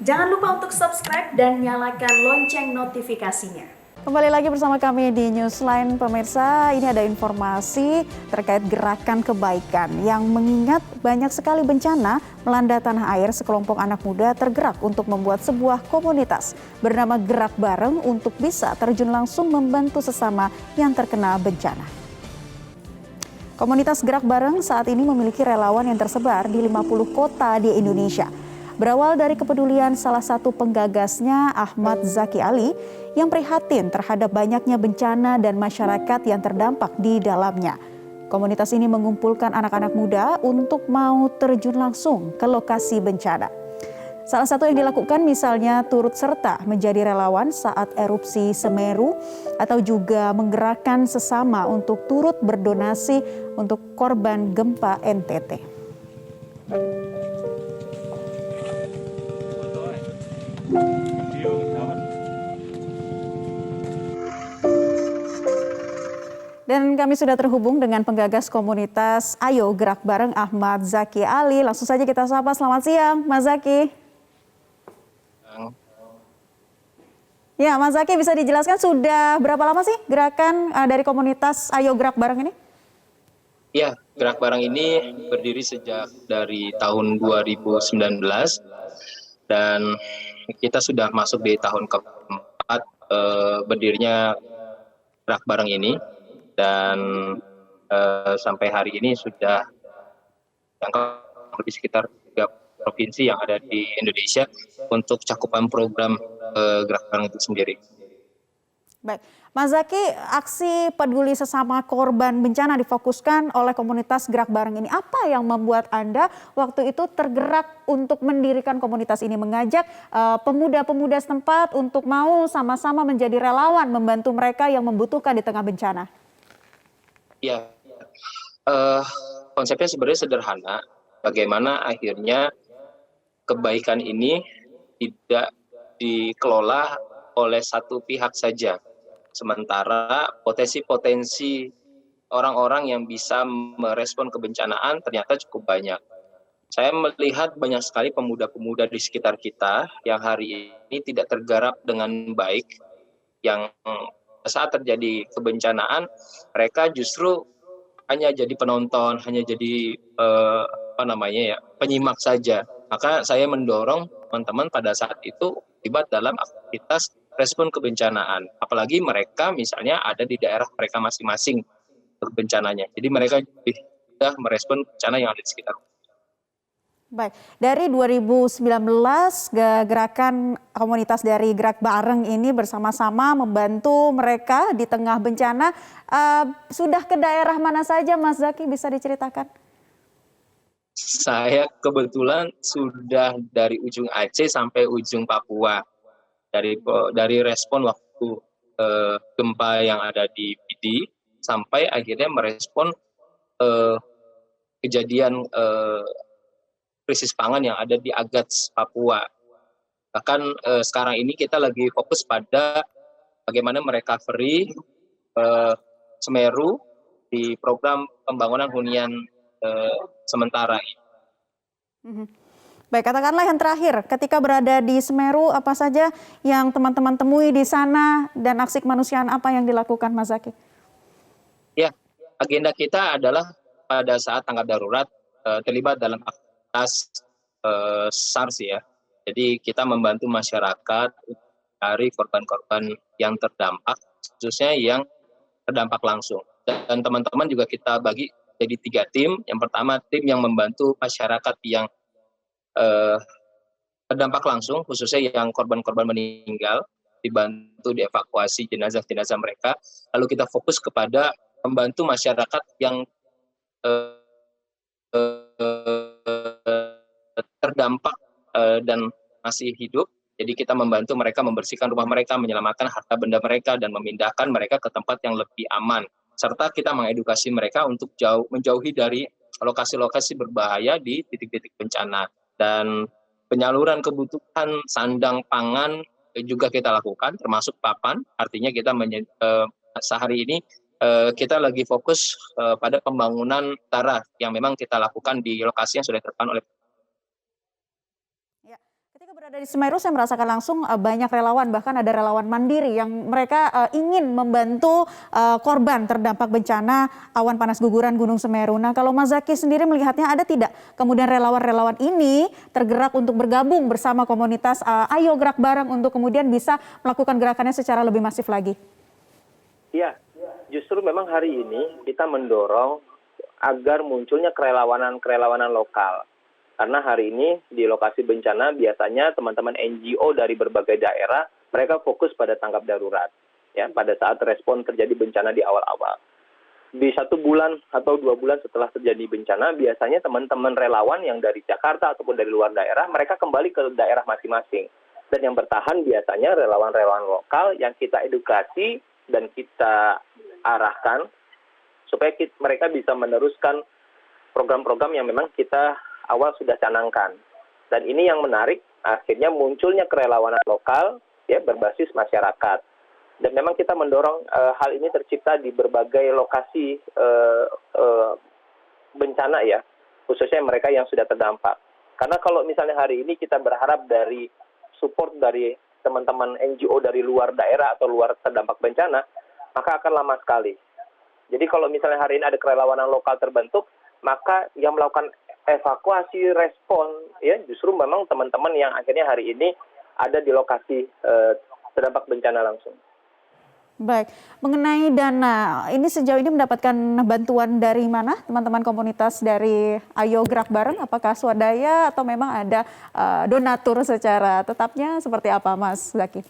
Jangan lupa untuk subscribe dan nyalakan lonceng notifikasinya. Kembali lagi bersama kami di Newsline pemirsa. Ini ada informasi terkait gerakan kebaikan yang mengingat banyak sekali bencana melanda tanah air. Sekelompok anak muda tergerak untuk membuat sebuah komunitas bernama Gerak Bareng untuk bisa terjun langsung membantu sesama yang terkena bencana. Komunitas Gerak Bareng saat ini memiliki relawan yang tersebar di 50 kota di Indonesia. Berawal dari kepedulian salah satu penggagasnya, Ahmad Zaki Ali, yang prihatin terhadap banyaknya bencana dan masyarakat yang terdampak di dalamnya. Komunitas ini mengumpulkan anak-anak muda untuk mau terjun langsung ke lokasi bencana. Salah satu yang dilakukan misalnya turut serta menjadi relawan saat erupsi Semeru atau juga menggerakkan sesama untuk turut berdonasi untuk korban gempa NTT. Dan kami sudah terhubung dengan penggagas komunitas Ayo Gerak Bareng Ahmad Zaki Ali. Langsung saja kita sapa. Selamat siang, Mas Zaki. Ya, Mas Zaki bisa dijelaskan sudah berapa lama sih gerakan dari komunitas Ayo Gerak Bareng ini? Ya, Gerak Bareng ini berdiri sejak dari tahun 2019 dan kita sudah masuk di tahun keempat berdirinya Gerak Bareng ini. Dan sampai hari ini sudah di sekitar 3 provinsi yang ada di Indonesia untuk cakupan program Gerak Bareng itu sendiri. Baik, Mas Zaki, aksi peduli sesama korban bencana difokuskan oleh komunitas Gerak Bareng ini. Apa yang membuat Anda waktu itu tergerak untuk mendirikan komunitas ini, mengajak pemuda-pemuda setempat untuk mau sama-sama menjadi relawan membantu mereka yang membutuhkan di tengah bencana? Ya, konsepnya sebenarnya sederhana. Bagaimana akhirnya kebaikan ini tidak dikelola oleh satu pihak saja. Sementara potensi-potensi orang-orang yang bisa merespon kebencanaan ternyata cukup banyak. Saya melihat banyak sekali pemuda-pemuda di sekitar kita yang hari ini tidak tergarap dengan baik, yang saat terjadi kebencanaan mereka justru hanya jadi penonton, hanya jadi penyimak saja. Maka saya mendorong teman-teman pada saat itu terlibat dalam aktivitas respon kebencanaan. Apalagi mereka misalnya ada di daerah mereka masing-masing bencananya. Jadi mereka sudah merespon bencana yang ada di sekitar. Baik, dari 2019 gerakan komunitas dari Gerak Bareng ini bersama-sama membantu mereka di tengah bencana. Sudah ke daerah mana saja, Mas Zaki, bisa diceritakan? Saya kebetulan sudah dari ujung Aceh sampai ujung Papua. Dari respon waktu gempa yang ada di Pidi sampai akhirnya merespon kejadian krisis pangan yang ada di Agats, Papua. Bahkan sekarang ini kita lagi fokus pada bagaimana merecovery Semeru di program pembangunan hunian sementara ini. Baik, katakanlah yang terakhir, ketika berada di Semeru, apa saja yang teman-teman temui di sana dan aksi kemanusiaan apa yang dilakukan, Mas Zaki? Ya, agenda kita adalah pada saat tanggap darurat terlibat dalam aktivitas SARS ya. Jadi kita membantu masyarakat dari korban-korban yang terdampak, khususnya yang terdampak langsung. Dan teman-teman juga kita bagi jadi 3 tim. Yang pertama tim yang membantu masyarakat yang terdampak langsung, khususnya yang korban-korban meninggal, dibantu dievakuasi jenazah-jenazah mereka. Lalu kita fokus kepada membantu masyarakat yang terdampak dan masih hidup. Jadi kita membantu mereka membersihkan rumah mereka, menyelamatkan harta benda mereka, dan memindahkan mereka ke tempat yang lebih aman. Serta kita mengedukasi mereka untuk menjauhi dari lokasi-lokasi berbahaya di titik-titik bencana. Dan penyaluran kebutuhan sandang pangan juga kita lakukan, termasuk papan. Artinya kita sehari ini kita lagi fokus pada pembangunan tanah yang memang kita lakukan di lokasi yang sudah ditentukan oleh. Ya, ketika Berada di Semeru, saya merasakan langsung banyak relawan, bahkan ada relawan mandiri yang mereka ingin membantu korban terdampak bencana awan panas guguran Gunung Semeru. Nah, kalau Mas Zaki sendiri melihatnya ada tidak kemudian relawan-relawan ini tergerak untuk bergabung bersama komunitas Ayo Gerak Bareng untuk kemudian bisa melakukan gerakannya secara lebih masif lagi? Iya, justru memang hari ini kita mendorong agar munculnya kerelawanan lokal. Karena hari ini di lokasi bencana biasanya teman-teman NGO dari berbagai daerah mereka fokus pada tanggap darurat ya pada saat respon terjadi bencana di awal-awal. Di 1 bulan atau 2 bulan setelah terjadi bencana biasanya teman-teman relawan yang dari Jakarta ataupun dari luar daerah mereka kembali ke daerah masing-masing. Dan yang bertahan biasanya relawan-relawan lokal yang kita edukasi dan kita arahkan supaya mereka bisa meneruskan program-program yang memang kita awal sudah canangkan. Dan ini yang menarik, akhirnya munculnya kerelawanan lokal ya berbasis masyarakat. Dan memang kita mendorong hal ini tercipta di berbagai lokasi bencana ya, khususnya mereka yang sudah terdampak. Karena kalau misalnya hari ini kita berharap dari support dari teman-teman NGO dari luar daerah atau luar terdampak bencana, maka akan lama sekali. Jadi kalau misalnya hari ini ada kerelawanan lokal terbentuk, maka yang melakukan evakuasi, respon, ya justru memang teman-teman yang akhirnya hari ini ada di lokasi terdampak bencana langsung. Baik, mengenai dana, ini sejauh ini mendapatkan bantuan dari mana teman-teman komunitas dari Ayo Gerak Bareng? Apakah swadaya atau memang ada donatur secara tetapnya? Seperti apa Mas Zaki?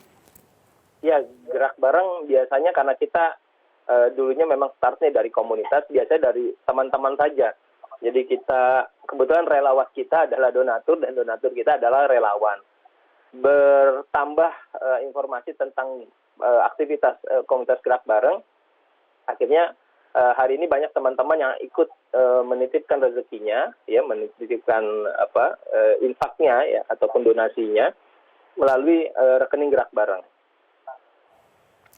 Ya, Gerak Bareng biasanya karena kita dulunya memang startnya dari komunitas, biasanya dari teman-teman saja. Jadi kita, kebetulan relawan kita adalah donatur dan donatur kita adalah relawan. Bertambah informasi tentang aktivitas komunitas Gerak Bareng, akhirnya hari ini banyak teman-teman yang ikut menitipkan rezekinya, ya menitipkan infaknya ya ataupun donasinya melalui rekening Gerak Bareng.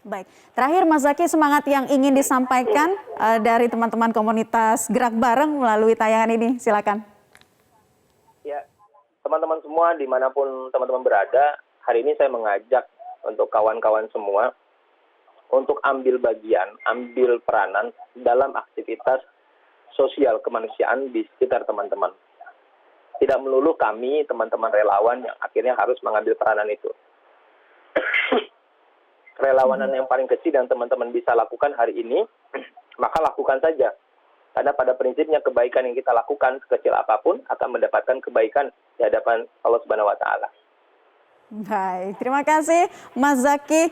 Baik, terakhir Mas Zaki, semangat yang ingin disampaikan dari teman-teman komunitas Gerak Bareng melalui tayangan ini, silakan. Ya, teman-teman semua dimanapun teman-teman berada, hari ini saya mengajak untuk kawan-kawan semua untuk ambil bagian, ambil peranan dalam aktivitas sosial kemanusiaan di sekitar teman-teman. Tidak melulu kami, teman-teman relawan yang akhirnya harus mengambil peranan itu. Relawanan yang paling kecil yang teman-teman bisa lakukan hari ini, maka lakukan saja. Karena pada prinsipnya kebaikan yang kita lakukan sekecil apapun akan mendapatkan kebaikan di hadapan Allah Subhanahu wa taala. Baik, terima kasih Mas Zaki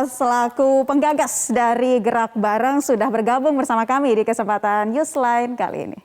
selaku penggagas dari Gerak Bareng sudah bergabung bersama kami di kesempatan Newsline kali ini.